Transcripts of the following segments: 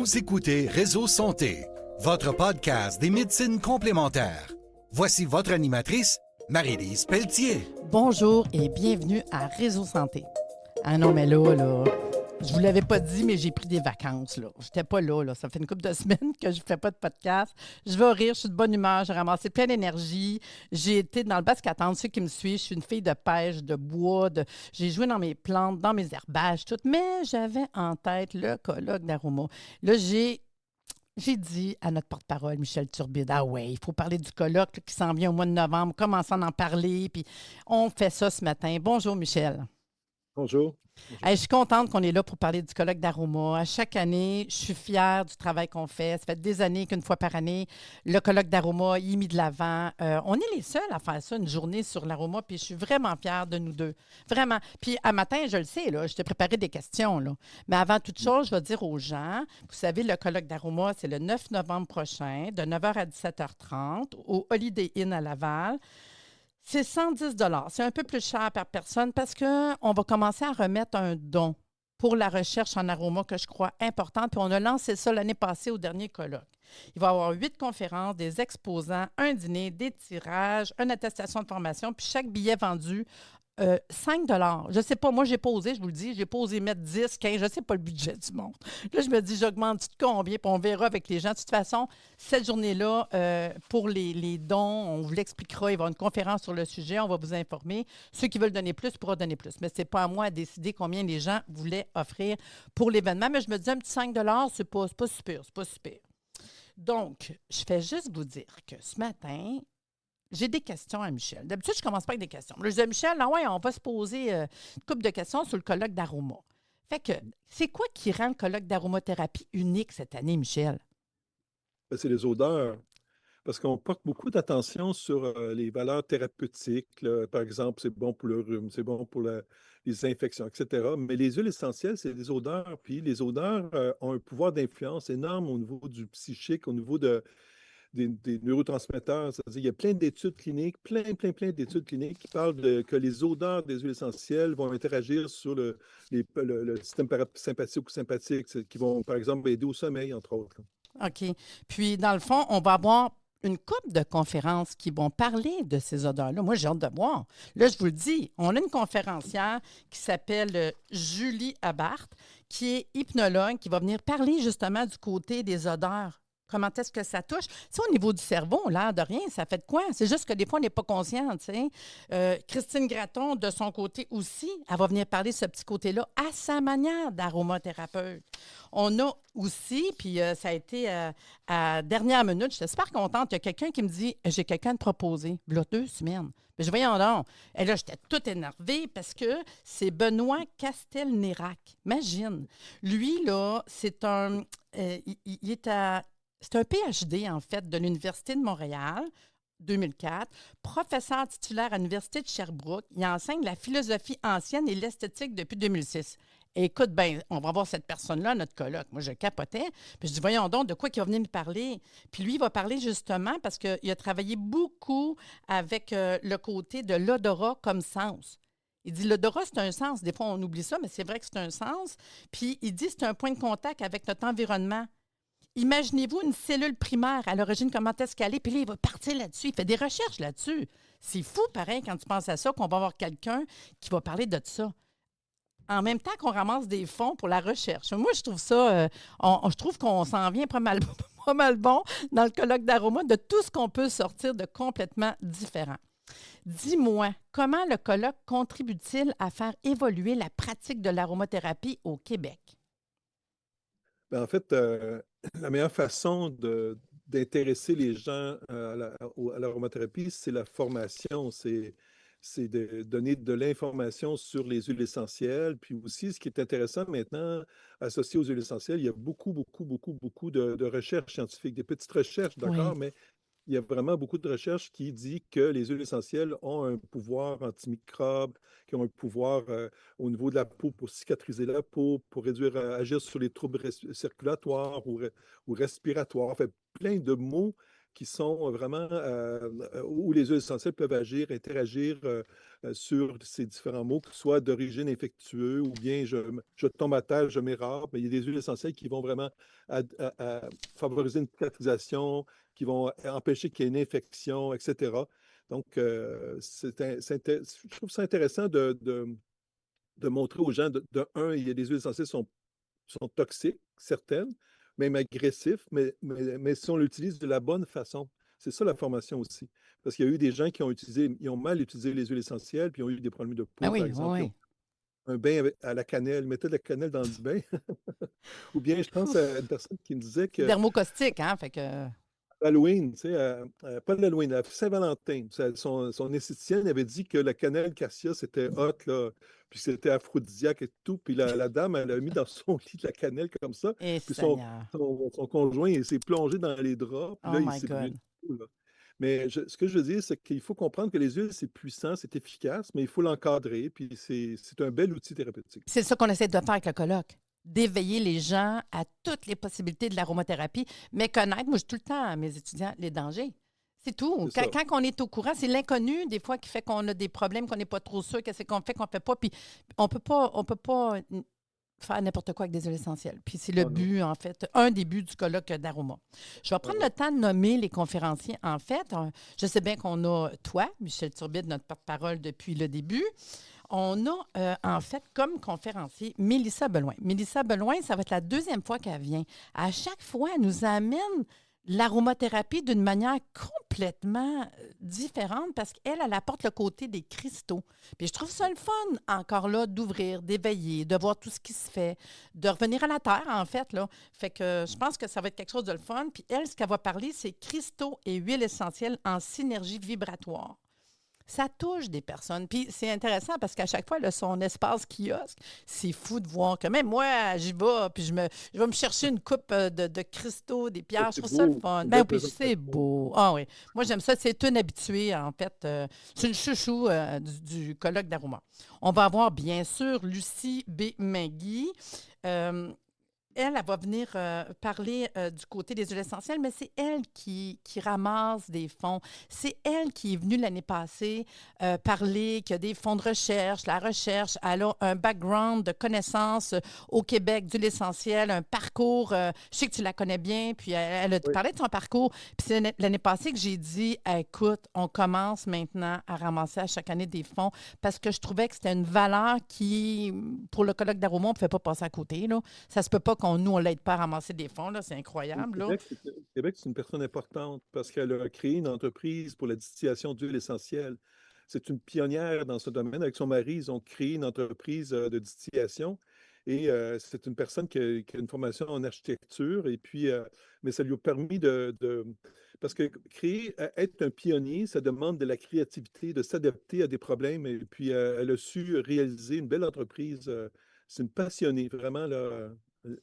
Vous écoutez Réseau Santé, votre podcast des médecines complémentaires. Voici votre animatrice, Marie-Lise Pelletier. Bonjour et bienvenue à Réseau Santé. Ah non, mais là, je vous l'avais pas dit, mais j'ai pris des vacances, là. J'étais pas là. Ça fait une couple de semaines que je fais pas de podcast. Je vais rire, je suis de bonne humeur, j'ai ramassé plein d'énergie. J'ai été dans le Basque-Country, ceux qui me suivent, je suis une fille de pêche, de bois, j'ai joué dans mes plantes, dans mes herbages, tout. Mais j'avais en tête le colloque d'Aroma. Là, j'ai dit à notre porte-parole, Michel Turbide, ah ouais, il faut parler du colloque là, qui s'en vient au mois de novembre, commençons à en parler, puis on fait ça ce matin. Bonjour, Michel. Bonjour. Bonjour. Hey, je suis contente qu'on est là pour parler du colloque d'Aroma. À chaque année, je suis fière du travail qu'on fait. Ça fait des années qu'une fois par année, le colloque d'Aroma y est mis de l'avant. On est les seuls à faire ça, une journée sur l'Aroma, puis je suis vraiment fière de nous deux. Vraiment. Puis à matin, je le sais, là, je t'ai préparé des questions. Là. Mais avant toute chose, je vais dire aux gens, vous savez, le colloque d'Aroma, c'est le 9 novembre prochain, de 9h à 17h30, au Holiday Inn à Laval. C'est 110 $. C'est un peu plus cher par personne parce qu'on va commencer à remettre un don pour la recherche en aroma que je crois importante. Puis on a lancé ça l'année passée au dernier colloque. Il va y avoir 8 conférences, des exposants, un dîner, des tirages, une attestation de formation, puis chaque billet vendu, 5 $. Je ne sais pas, moi, j'ai pas osé, je vous le dis, j'ai pas osé mettre 10, 15, je ne sais pas le budget du monde. Là, je me dis, j'augmente de combien, puis on verra avec les gens. De toute façon, cette journée-là, pour les dons, on vous l'expliquera, il va y avoir une conférence sur le sujet, on va vous informer. Ceux qui veulent donner plus pourront donner plus. Mais ce n'est pas à moi à décider combien les gens voulaient offrir pour l'événement. Mais je me dis, un petit 5 $, c'est pas super, c'est pas super. Donc, je fais juste vous dire que ce matin, j'ai des questions à Michel. D'habitude, je ne commence pas avec des questions. Là, je dis à Michel, ah ouais, on va se poser une couple de questions sur le colloque d'Aroma. Fait que, c'est quoi qui rend le colloque d'aromathérapie unique cette année, Michel? C'est les odeurs, parce qu'on porte beaucoup d'attention sur les valeurs thérapeutiques. Là. Par exemple, c'est bon pour le rhume, c'est bon pour les infections, etc. Mais les huiles essentielles, c'est des odeurs. Puis les odeurs ont un pouvoir d'influence énorme au niveau du psychique, au niveau des neurotransmetteurs. C'est-à-dire, il y a plein d'études cliniques, plein d'études cliniques qui parlent que les odeurs des huiles essentielles vont interagir sur le système sympathique ou sympathique, qui vont, par exemple, aider au sommeil, entre autres. OK. Puis, dans le fond, on va avoir une couple de conférences qui vont parler de ces odeurs-là. Moi, j'ai hâte de voir. Là, je vous le dis, on a une conférencière qui s'appelle Julie Abarth, qui est hypnologue, qui va venir parler justement du côté des odeurs. Comment est-ce que ça touche? Tu sais, au niveau du cerveau, l'air de rien, ça fait de quoi? C'est juste que des fois, on n'est pas conscient, tu sais. Christine Gratton, de son côté aussi, elle va venir parler de ce petit côté-là à sa manière d'aromathérapeute. On a aussi, puis ça a été à dernière minute, j'étais super contente, il y a quelqu'un qui me dit, j'ai quelqu'un à te proposer, il y a 2 semaines. Mais je voyons donc. Et là, j'étais toute énervée parce que c'est Benoît Castelnerac. Imagine. Lui, là, c'est un... il est à... C'est un PhD, en fait, de l'Université de Montréal, 2004, professeur titulaire à l'Université de Sherbrooke. Il enseigne la philosophie ancienne et l'esthétique depuis 2006. Et écoute, bien, on va voir cette personne-là à notre colloque. Moi, je capotais. Puis je dis, voyons donc, de quoi il va venir nous parler? Puis lui, il va parler justement parce qu'il a travaillé beaucoup avec le côté de l'odorat comme sens. Il dit, l'odorat, c'est un sens. Des fois, on oublie ça, mais c'est vrai que c'est un sens. Puis il dit, c'est un point de contact avec notre environnement. Imaginez-vous une cellule primaire à l'origine, comment est-ce qu'elle est, puis là, il va partir là-dessus. Il fait des recherches là-dessus. C'est fou, pareil, quand tu penses à ça, qu'on va avoir quelqu'un qui va parler de ça. En même temps qu'on ramasse des fonds pour la recherche. Moi, je trouve ça, je trouve qu'on s'en vient pas mal, pas mal bon dans le colloque d'Aroma de tout ce qu'on peut sortir de complètement différent. Dis-moi, comment le colloque contribue-t-il à faire évoluer la pratique de l'aromathérapie au Québec? En fait, la meilleure façon d'intéresser les gens à l'aromathérapie, c'est la formation, c'est de donner de l'information sur les huiles essentielles. Puis aussi, ce qui est intéressant maintenant, associé aux huiles essentielles, il y a beaucoup de recherches scientifiques, des petites recherches, Oui. d'accord, mais il y a vraiment beaucoup de recherches qui disent que les huiles essentielles ont un pouvoir antimicrobe, qui ont un pouvoir au niveau de la peau pour cicatriser la peau, pour réduire, agir sur les troubles circulatoires ou respiratoires. En fait, plein de mots qui sont vraiment où les huiles essentielles peuvent agir, interagir sur ces différents mots, que ce soit d'origine infectieuse ou bien je tombe à terre, je m'érable. Mais il y a des huiles essentielles qui vont vraiment favoriser une cicatrisation, qui vont empêcher qu'il y ait une infection, etc. Donc, je trouve ça intéressant de montrer aux gens, il y a des huiles essentielles qui sont toxiques, certaines, même agressifs, mais si on l'utilise de la bonne façon. C'est ça la formation aussi. Parce qu'il y a eu des gens qui ils ont mal utilisé les huiles essentielles, puis ils ont eu des problèmes de Ben peau, par oui, oui, exemple. Ils oui. ont un bain à la cannelle, ils mettaient de la cannelle dans le bain. Ou bien, je pense à une personne qui me disait C'est que dermocaustique, hein? Fait que. Halloween, tu sais, pas l'Halloween, à Saint-Valentin, son esthéticienne avait dit que la cannelle cassia, c'était hot, là, puis c'était aphrodisiaque et tout. Puis la dame, elle a mis dans son lit de la cannelle comme ça. Eh, Puis Seigneur. son conjoint, il s'est plongé dans les draps. Puis Oh là, il my s'est brûlé God. tout, là. Mais ce que je veux dire, c'est qu'il faut comprendre que les huiles, c'est puissant, c'est efficace, mais il faut l'encadrer. Puis c'est un bel outil thérapeutique. C'est ça qu'on essaie de faire avec le colloque. D'éveiller les gens à toutes les possibilités de l'aromathérapie, mais connaître, moi, je dis tout le temps à mes étudiants, les dangers. C'est tout. C'est ça. Quand on est au courant, c'est l'inconnu, des fois, qui fait qu'on a des problèmes, qu'on n'est pas trop sûr, qu'est-ce qu'on fait, qu'on ne fait pas. Puis on peut pas faire n'importe quoi avec des huiles essentielles. Puis c'est le Oh non. but, en fait, un des buts du colloque d'Aroma. Je vais prendre Ouais. le temps de nommer les conférenciers. En fait, je sais bien qu'on a toi, Michel Turbide, notre porte-parole depuis le début. On a, en fait, comme conférencier, Mélissa Beloin. Mélissa Beloin, ça va être la deuxième fois qu'elle vient. À chaque fois, elle nous amène l'aromathérapie d'une manière complètement différente parce qu'elle apporte le côté des cristaux. Puis je trouve ça le fun, encore là, d'ouvrir, d'éveiller, de voir tout ce qui se fait, de revenir à la terre, en fait, là. Fait que je pense que ça va être quelque chose de le fun. Puis elle, ce qu'elle va parler, c'est cristaux et huiles essentielles en synergie vibratoire. Ça touche des personnes. Puis c'est intéressant parce qu'à chaque fois, là, son espace kiosque, c'est fou de voir que même moi, j'y vais, puis je vais me chercher une coupe de cristaux, des Ça, pierres. Je c'est trouve ça le beau. fun. Une Ben belle oui, c'est présentation. beau. Ah oui. Moi, j'aime ça. C'est une habituée, en fait. C'est une chouchou du colloque d'Aroma. On va avoir, bien sûr, Lucie B. Magui. Euh, elle va venir parler du côté des huiles essentielles, mais c'est elle qui ramasse des fonds. C'est elle qui est venue l'année passée parler qu'il y a des fonds de recherche, la recherche. Elle a un background de connaissances au Québec d'huiles essentielles, un parcours. Je sais que tu la connais bien, puis elle a Oui. parlé de son parcours. Puis c'est l'année passée que j'ai dit, écoute, on commence maintenant à ramasser à chaque année des fonds parce que je trouvais que c'était une valeur qui, pour le colloque d'Aroma, on ne pouvait pas passer à côté, là. Ça se peut pas nous, on l'aide pas à ramasser des fonds, là. C'est incroyable, là. Québec, c'est une personne importante parce qu'elle a créé une entreprise pour la distillation d'huile essentielle. C'est une pionnière dans ce domaine. Avec son mari, ils ont créé une entreprise de distillation et c'est une personne qui a une formation en architecture et puis, mais ça lui a permis parce que être un pionnier, ça demande de la créativité, de s'adapter à des problèmes et puis elle a su réaliser une belle entreprise. C'est une passionnée, vraiment, là,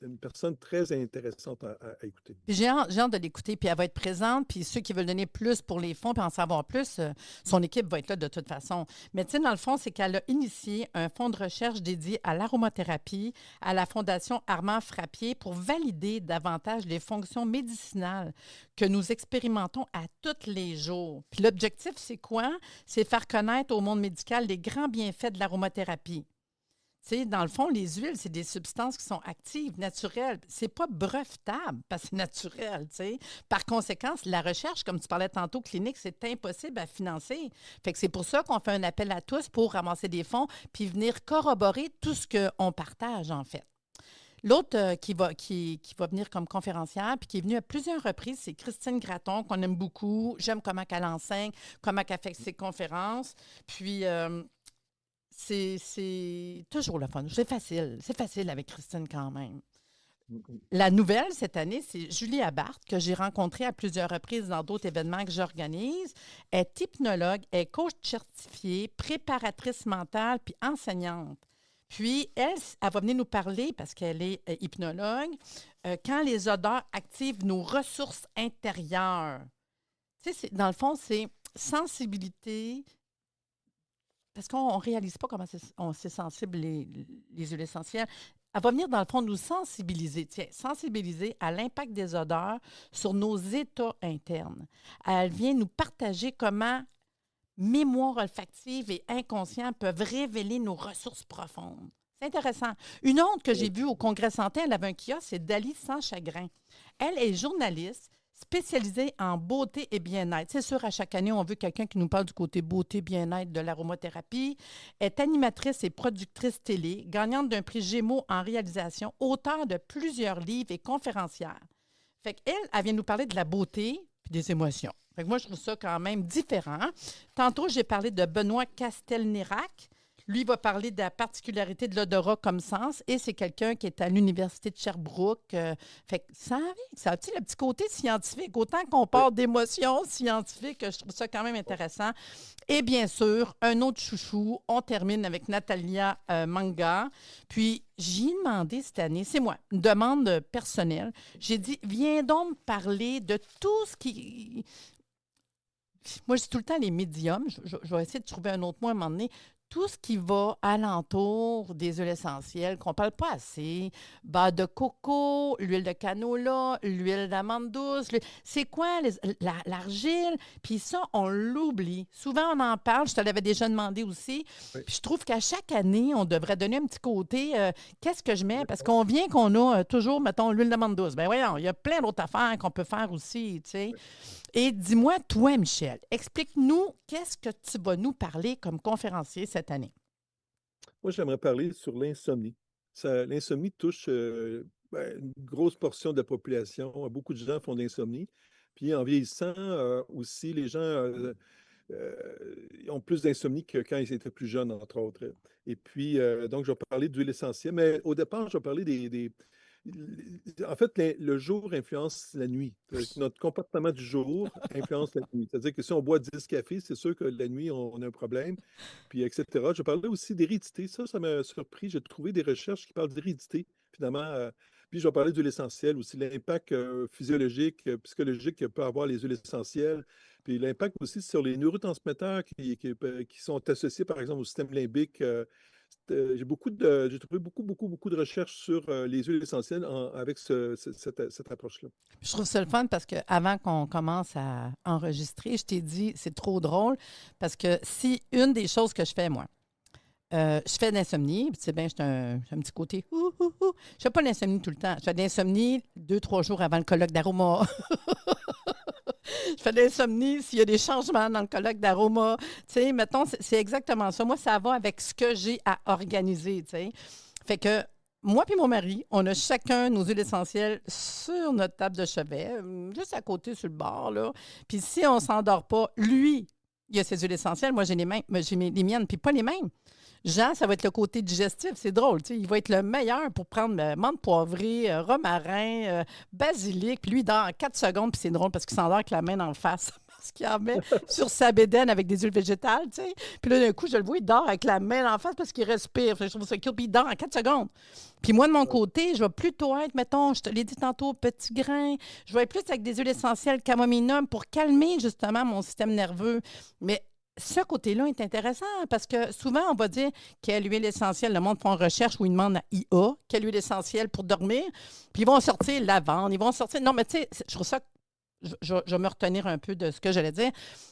une personne très intéressante à écouter. Puis j'ai hâte de l'écouter, puis elle va être présente, puis ceux qui veulent donner plus pour les fonds, puis en savoir plus, son équipe va être là de toute façon. Mais tu sais, dans le fond, c'est qu'elle a initié un fonds de recherche dédié à l'aromathérapie à la Fondation Armand Frappier pour valider davantage les fonctions médicinales que nous expérimentons à tous les jours. Puis l'objectif, c'est quoi? C'est faire connaître au monde médical les grands bienfaits de l'aromathérapie. Tu sais, dans le fond, les huiles, c'est des substances qui sont actives, naturelles. C'est pas brevetable parce que c'est naturel, tu sais. Par conséquent, la recherche, comme tu parlais tantôt, clinique, c'est impossible à financer. Fait que c'est pour ça qu'on fait un appel à tous pour ramasser des fonds puis venir corroborer tout ce qu'on partage, en fait. L'autre qui va venir comme conférencière puis qui est venue à plusieurs reprises, c'est Christine Gratton, qu'on aime beaucoup. J'aime comment elle enseigne, comment elle fait ses conférences. Puis, c'est toujours le fun. C'est facile. C'est facile avec Christine quand même. La nouvelle cette année, c'est Julie Abarth, que j'ai rencontrée à plusieurs reprises dans d'autres événements que j'organise. Elle est hypnologue, elle est coach certifiée, préparatrice mentale puis enseignante. Puis, elle va venir nous parler, parce qu'elle est hypnologue, quand les odeurs activent nos ressources intérieures. Tu sais, dans le fond, c'est sensibilité, parce qu'on ne réalise pas comment c'est sensible les huiles essentielles. elle va venir, dans le fond, nous sensibiliser. Tiens, sensibiliser à l'impact des odeurs sur nos états internes. Elle vient nous partager comment mémoire olfactive et inconscient peuvent révéler nos ressources profondes. C'est intéressant. Une autre que j'ai vue au Congrès Santé, elle avait un kiosque, c'est Dali Sans Chagrin. Elle est journaliste spécialisée en beauté et bien-être. C'est sûr, à chaque année, on veut quelqu'un qui nous parle du côté beauté, bien-être, de l'aromathérapie. Elle est animatrice et productrice télé, gagnante d'un prix Gémeaux en réalisation, auteure de plusieurs livres et conférencière. Fait qu'elle, elle vient nous parler de la beauté puis des émotions. Fait que moi, je trouve ça quand même différent. Tantôt, j'ai parlé de Benoît Castelnerac. Lui va parler de la particularité de l'odorat comme sens et c'est quelqu'un qui est à l'Université de Sherbrooke. Fait que ça a le petit côté scientifique. Autant qu'on parle d'émotions scientifiques, je trouve ça quand même intéressant. Et bien sûr, un autre chouchou, on termine avec Natalia Manga. Puis, j'y ai demandé cette année, c'est moi, une demande personnelle. J'ai dit, viens donc me parler de tout ce qui... Moi, je dis tout le temps les médiums. Je vais essayer de trouver un autre mot à un moment donné. Tout ce qui va alentour des huiles essentielles, qu'on ne parle pas assez, beurre de coco, l'huile de canola, l'huile d'amande douce, c'est quoi l'argile? Puis ça, on l'oublie. Souvent, on en parle, je te l'avais déjà demandé aussi. Oui. Puis je trouve qu'à chaque année, on devrait donner un petit côté, qu'est-ce que je mets? Parce qu'on vient qu'on a toujours, mettons, l'huile d'amande douce. Bien voyons, il y a plein d'autres affaires qu'on peut faire aussi, tu sais. Oui. Et dis-moi, toi, Michel, explique-nous qu'est-ce que tu vas nous parler comme conférencier cette année. Moi, j'aimerais parler sur l'insomnie. L'insomnie touche une grosse portion de la population. Beaucoup de gens font de l'insomnie. Puis en vieillissant, aussi, les gens ont plus d'insomnie que quand ils étaient plus jeunes, entre autres. Et puis, donc, je vais parler d'huile essentielle. Mais au départ, je vais parler En fait, le jour influence la nuit. Notre comportement du jour influence la nuit. C'est-à-dire que si on boit 10 cafés, c'est sûr que la nuit, on a un problème, puis etc. Je parlais aussi d'hérédité. Ça m'a surpris. J'ai trouvé des recherches qui parlent d'hérédité, finalement. Puis je vais parler d'huile essentielle aussi, l'impact physiologique, psychologique que peut avoir les huiles essentielles, puis l'impact aussi sur les neurotransmetteurs qui sont associés, par exemple, au système limbique. J'ai trouvé beaucoup de recherches sur les huiles essentielles avec cette approche-là. Je trouve ça le fun parce qu'avant qu'on commence à enregistrer, je t'ai dit, c'est trop drôle parce que si une des choses que je fais, moi, je fais de l'insomnie, puis tu sais bien, j'ai un petit côté Je fais pas de l'insomnie tout le temps. Je fais de l'insomnie 2-3 jours avant le colloque d'aroma. Je fais de l'insomnie s'il y a des changements dans le colloque d'aroma. Tu sais, mettons, c'est exactement ça. Moi, ça va avec ce que j'ai à organiser, tu sais. Fait que moi et mon mari, on a chacun nos huiles essentielles sur notre table de chevet, juste à côté sur le bord, là. Puis si on ne s'endort pas, lui, il a ses huiles essentielles. Moi, j'ai les miennes, puis pas les mêmes. Jean, ça va être le côté digestif. C'est drôle, tu sais. Il va être le meilleur pour prendre menthe poivrée, romarin, basilic. Puis lui, il dort en 4 secondes. Puis c'est drôle parce qu'il s'endort avec la main en face. Parce qu'il en met sur sa bédaine avec des huiles végétales, tu sais. Puis là, d'un coup, je le vois, il dort avec la main en face parce qu'il respire. Je trouve ça cute. Puis il dort en 4 secondes. Puis moi, de mon côté, je vais plutôt être, mettons, je te l'ai dit tantôt, petit grain. Je vais être plus avec des huiles essentielles camomille pour calmer justement mon système nerveux. Mais ce côté-là est intéressant parce que souvent, on va dire quelle huile essentielle. Le monde fait une recherche où ils demandent à IA quelle huile essentielle pour dormir. Puis ils vont sortir lavande, ils vont sortir. Non, mais tu sais, je trouve ça. Je vais me retenir un peu de ce que j'allais dire.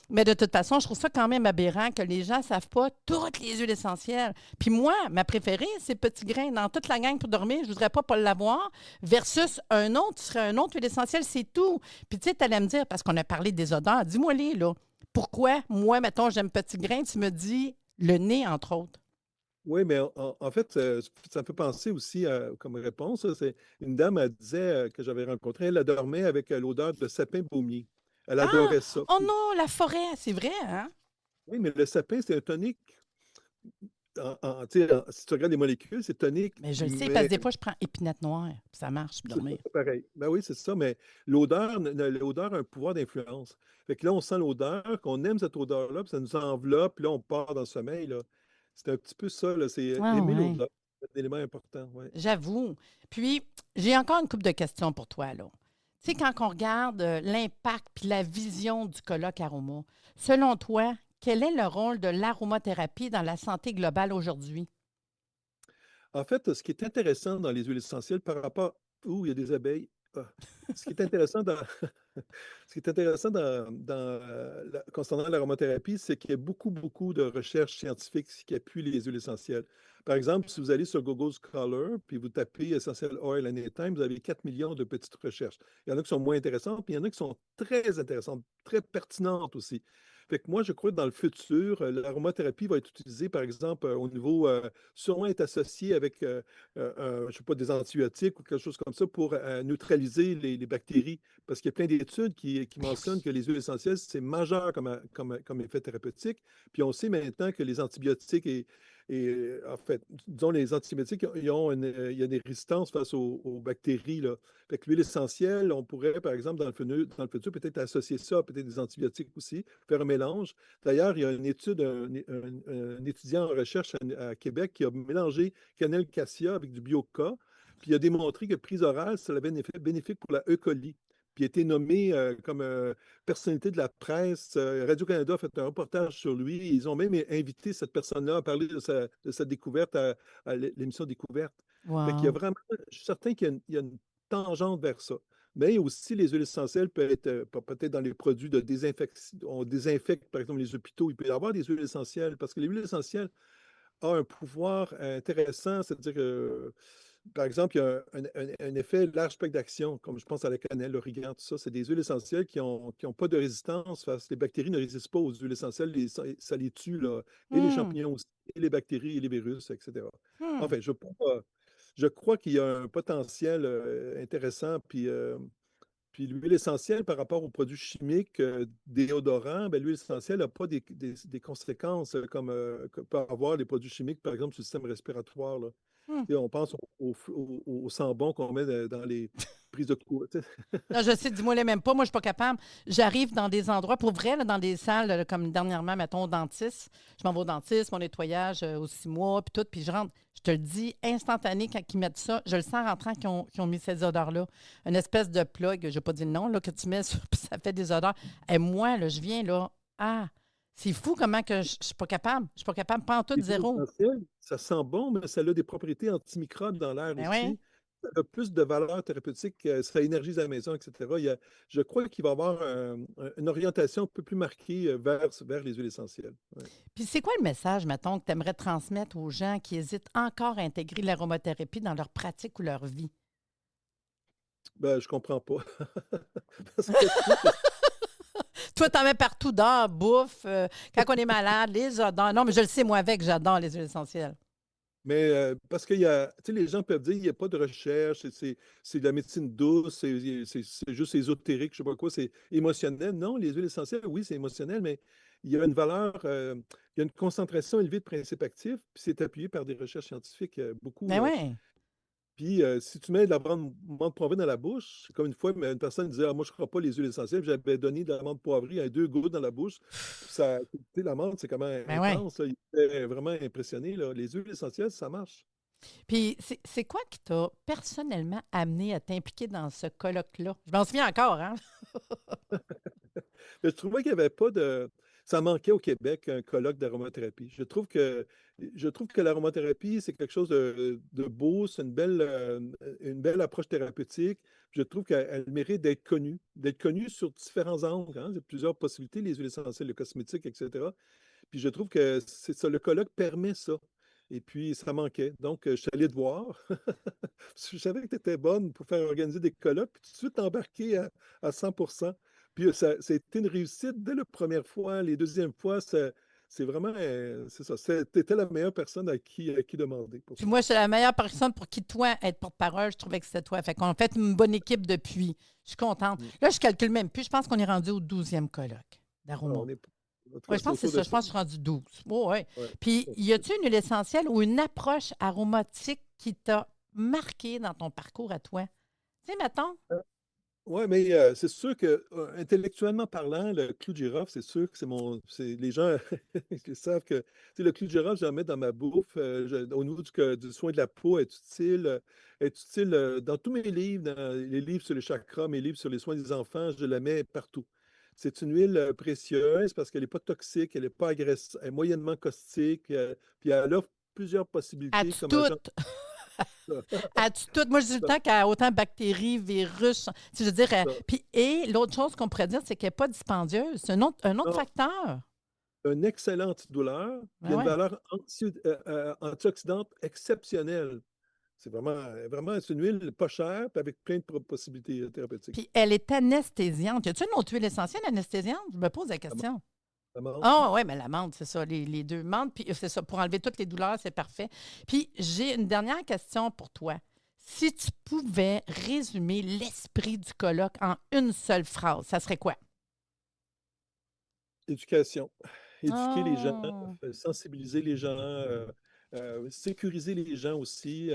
Mais de toute façon, je trouve ça quand même aberrant que les gens ne savent pas toutes les huiles essentielles. Puis moi, ma préférée, c'est petit grain. Dans toute la gang pour dormir, je ne voudrais pas l'avoir. Versus un autre, tu serais un autre huile essentielle, c'est tout. Puis tu sais, tu allais me dire, parce qu'on a parlé des odeurs, dis-moi-les, là. Pourquoi, moi, mettons, j'aime petit grain, tu me dis le nez, entre autres. Oui, mais en fait, ça me fait penser aussi comme réponse. C'est une dame, elle disait que j'avais rencontré, elle dormait avec l'odeur de sapin baumier. Elle Ah! adorait ça. Oh non, la forêt, c'est vrai, hein? Oui, mais le sapin, c'est un tonique. Tu sais, si tu regardes les molécules, c'est tonique, Mais je le sais, parce que mais des fois, je prends épinette noire, puis ça marche pour c'est dormir. pas pareil. Ben oui, c'est ça, mais l'odeur a un pouvoir d'influence. Fait que là, on sent l'odeur, qu'on aime cette odeur-là, puis ça nous enveloppe, puis là, on part dans le sommeil, là. C'est un petit peu ça, là, c'est Ah aimer ouais, l'odeur. C'est un élément important, ouais. j'avoue. Puis, j'ai encore une couple de questions pour toi, là. Tu sais, quand on regarde l'impact puis la vision du colloque Aroma, selon toi, quel est le rôle de l'aromathérapie dans la santé globale aujourd'hui? En fait, ce qui est intéressant dans les huiles essentielles par rapport où il y a des abeilles. Ah. Ce qui est intéressant dans, ce qui est intéressant concernant l'aromathérapie, c'est qu'il y a beaucoup, beaucoup de recherches scientifiques qui appuient les huiles essentielles. Par exemple, si vous allez sur Google Scholar, puis vous tapez Essential Oil Anytime, vous avez 4 millions de petites recherches. Il y en a qui sont moins intéressantes, puis il y en a qui sont très intéressantes, très pertinentes aussi. Fait que moi, je crois que dans le futur, l'aromathérapie va être utilisée, par exemple, au niveau, sûrement être associée avec, je ne sais pas, des antibiotiques ou quelque chose comme ça pour neutraliser les bactéries. Parce qu'il y a plein d'études qui Ben mentionnent oui. que les huiles essentielles, c'est majeur comme effet thérapeutique. Puis on sait maintenant que les antibiotiques en fait, disons, les antibiotiques, il y a des résistances face aux bactéries, là. Fait que l'huile essentielle, on pourrait, par exemple, dans le futur, peut-être associer ça à peut-être des antibiotiques aussi, faire un mélange. D'ailleurs, il y a une étude, un étudiant en recherche à Québec qui a mélangé cannelle cassia avec du bioca, puis il a démontré que prise orale, ça avait un effet bénéfique pour la E. coli. Puis il a été nommé comme personnalité de la presse. Radio-Canada a fait un reportage sur lui. Ils ont même invité cette personne-là à parler de sa découverte à l'émission Découverte. Fait qu'il y a Wow. vraiment, je suis certain qu'il y a une tangente vers ça. Mais aussi, les huiles essentielles peuvent être peut-être dans les produits de désinfection. On désinfecte, par exemple, les hôpitaux. Il peut y avoir des huiles essentielles parce que les huiles essentielles ont un pouvoir intéressant. C'est-à-dire que, par exemple, il y a un effet large spectre d'action, comme je pense à la cannelle, l'origan, tout ça. C'est des huiles essentielles qui ont pas de résistance face. Les bactéries ne résistent pas aux huiles essentielles. Ça les tue, là. Et les Hmm. champignons aussi, et les bactéries, et les virus, etc. Hmm. Enfin, je crois qu'il y a un potentiel intéressant. Puis l'huile essentielle par rapport aux produits chimiques déodorants, ben, l'huile essentielle n'a pas des conséquences que peuvent avoir les produits chimiques, par exemple, sur le système respiratoire, là. Hmm. Tu sais, on pense au sambon qu'on met dans les prises de cours. Tu sais. Non, je sais, dis-moi les même pas. Moi, je suis pas capable. J'arrive dans des endroits, pour vrai, là, dans des salles, là, comme dernièrement, mettons, au dentiste. Je m'en vais au dentiste, mon nettoyage aux 6 mois, puis tout, puis je rentre. Je te le dis, instantané, quand ils mettent ça, je le sens en rentrant qu'ils ont mis ces odeurs-là. Une espèce de plug, je n'ai pas dit le nom, là, que tu mets sur, puis ça fait des odeurs. Et moi, là, je viens, là, ah, c'est fou comment que je suis pas capable. Je suis pas capable, pas en tout, Les huiles zéro. essentielles, ça sent bon, mais ça a des propriétés antimicrobes dans l'air Ben oui. aussi. Ça a plus de valeur thérapeutique, ça énergise la maison, etc. Je crois qu'il va y avoir une orientation un peu plus marquée vers les huiles essentielles. Ouais. Puis c'est quoi le message, mettons, que tu aimerais transmettre aux gens qui hésitent encore à intégrer l'aromathérapie dans leur pratique ou leur vie? Ben, je comprends pas. Parce que je trouve que Toi, t'en mets partout dans bouffe, quand on est malade, les odeurs. Non, mais je le sais, moi, avec, j'adore les huiles essentielles. Mais parce qu'il y a, tu sais, les gens peuvent dire qu'il n'y a pas de recherche, c'est de la médecine douce, c'est juste ésotérique, je ne sais pas quoi, c'est émotionnel. Non, les huiles essentielles, oui, c'est émotionnel, mais il y a une valeur, il y a une concentration élevée de principes actifs, puis c'est appuyé par des recherches scientifiques, beaucoup. Ben oui. Puis si tu mets de la menthe poivrée dans la bouche, c'est comme une fois, mais une personne disait, ah, moi, je ne crois pas les huiles essentielles, puis j'avais donné de la menthe poivrée à 2 gouttes dans la bouche. Puis ça, tu sais, la menthe, c'est quand même Ben oui. intense, là. Il était vraiment impressionné, là. Les huiles essentielles, ça marche. Puis c'est quoi qui t'a personnellement amené à t'impliquer dans ce colloque-là? Je m'en souviens encore, hein? Mais je trouvais qu'il n'y avait pas de. Ça manquait au Québec un colloque d'aromathérapie. Je trouve que l'aromathérapie, c'est quelque chose de beau, c'est une belle approche thérapeutique. Je trouve qu'elle mérite d'être connue sur différents angles, hein. Il y a plusieurs possibilités, les huiles essentielles, le cosmétique, etc. Puis je trouve que c'est ça, le colloque permet ça. Et puis, ça manquait. Donc, je suis allé te voir. Parce que je savais que tu étais bonne pour faire organiser des colloques, puis tout de suite embarqué à 100%. Puis, ça a été une réussite dès la première fois. Les deuxièmes fois, c'est vraiment, c'est ça. Tu étais la meilleure personne à qui demander pour Puis ça. moi, je suis la meilleure personne pour qui, toi, être porte-parole, je trouvais que c'était toi. Fait qu'on a fait une bonne équipe depuis. Je suis contente. Mm. Là, je calcule même plus. Je pense qu'on est rendu au 12e colloque Ah, d'Aroma. en tout Oui, cas, je c'est pense que c'est autour ça. de Je ça. pense que je suis rendu 12. Oh, ouais. Ouais. Puis, y a-tu une huile essentielle ou une approche aromatique qui t'a marqué dans ton parcours à toi? Tu sais, mettons. Oui, mais c'est sûr que intellectuellement parlant, le clou de girofle, c'est sûr que les gens ils savent que tu sais, le clou de girofle, je le mets dans ma bouffe. Au niveau du soin de la peau, est utile dans tous mes livres, dans les livres sur les chakras, mes livres sur les soins des enfants, je la mets partout. C'est une huile précieuse parce qu'elle n'est pas toxique, elle n'est pas agressive, elle est moyennement caustique, puis elle offre plusieurs possibilités. As-tu Comme toutes? As-tu toutes? Moi, je dis tout le temps qu'il y a autant de bactéries, virus. Tu veux dire, ça. puis, et l'autre chose qu'on pourrait dire, c'est qu'elle n'est pas dispendieuse. C'est un autre Non, facteur. un excellent antidouleur. Il Ben y a une ouais. valeur antioxydante exceptionnelle. C'est vraiment, c'est une huile pas chère, puis avec plein de possibilités thérapeutiques. Puis elle est anesthésiante. Y a-t-il une autre huile essentielle anesthésiante? Je me pose la La, question. la menthe. Ah, oui, mais la menthe, c'est ça, les deux menthes. Puis c'est ça, pour enlever toutes les douleurs, c'est parfait. Puis j'ai une dernière question pour toi. Si tu pouvais résumer l'esprit du colloque en une seule phrase, ça serait quoi? Éducation. Éduquer les gens, Oh! sensibiliser les gens, sécuriser les gens aussi,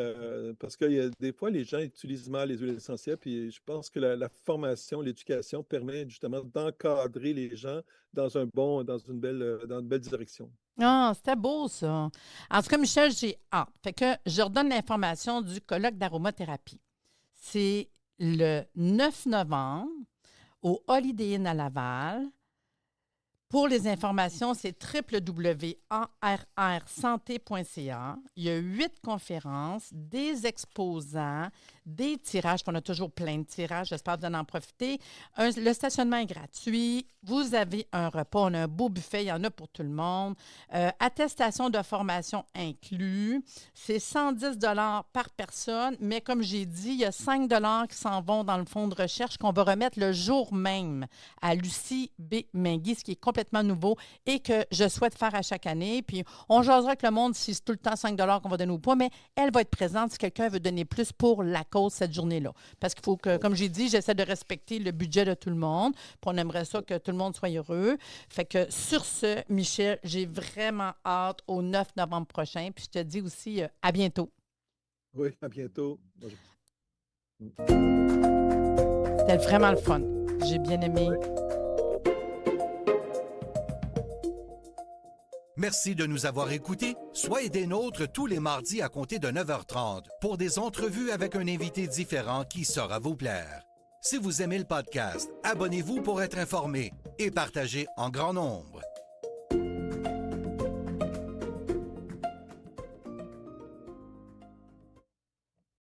parce que des fois, les gens utilisent mal les huiles essentielles, puis je pense que la formation, l'éducation permet justement d'encadrer les gens dans une belle direction. Ah, c'était beau, ça. En tout cas, Michel, j'ai hâte. Fait que je redonne l'information du colloque d'aromathérapie. C'est le 9 novembre au Holiday Inn à Laval. Pour les informations, c'est www.arrsanté.ca. Il y a 8 conférences, des exposants, des tirages, puis on a toujours plein de tirages, j'espère que vous en profiter. Le stationnement est gratuit. Vous avez un repas, on a un beau buffet, il y en a pour tout le monde. Attestation de formation inclus. C'est 110 par personne, mais comme j'ai dit, il y a 5 qui s'en vont dans le fonds de recherche qu'on va remettre le jour même à Lucie B. Mengui, ce qui est complètement nouveau et que je souhaite faire à chaque année. Puis on jasera avec le monde si c'est tout le temps 5 qu'on va donner ou pas, mais elle va être présente si quelqu'un veut donner plus pour la cause cette journée-là. Parce qu'il faut que, comme j'ai dit, j'essaie de respecter le budget de tout le monde. Puis on aimerait ça que tout le monde soit heureux. Fait que sur ce, Michel, j'ai vraiment hâte au 9 novembre prochain. Puis je te dis aussi à bientôt. Oui, à bientôt. C'était vraiment le fun. J'ai bien aimé. Oui. Merci de nous avoir écoutés. Soyez des nôtres tous les mardis à compter de 9h30 pour des entrevues avec un invité différent qui saura vous plaire. Si vous aimez le podcast, abonnez-vous pour être informé et partagez en grand nombre.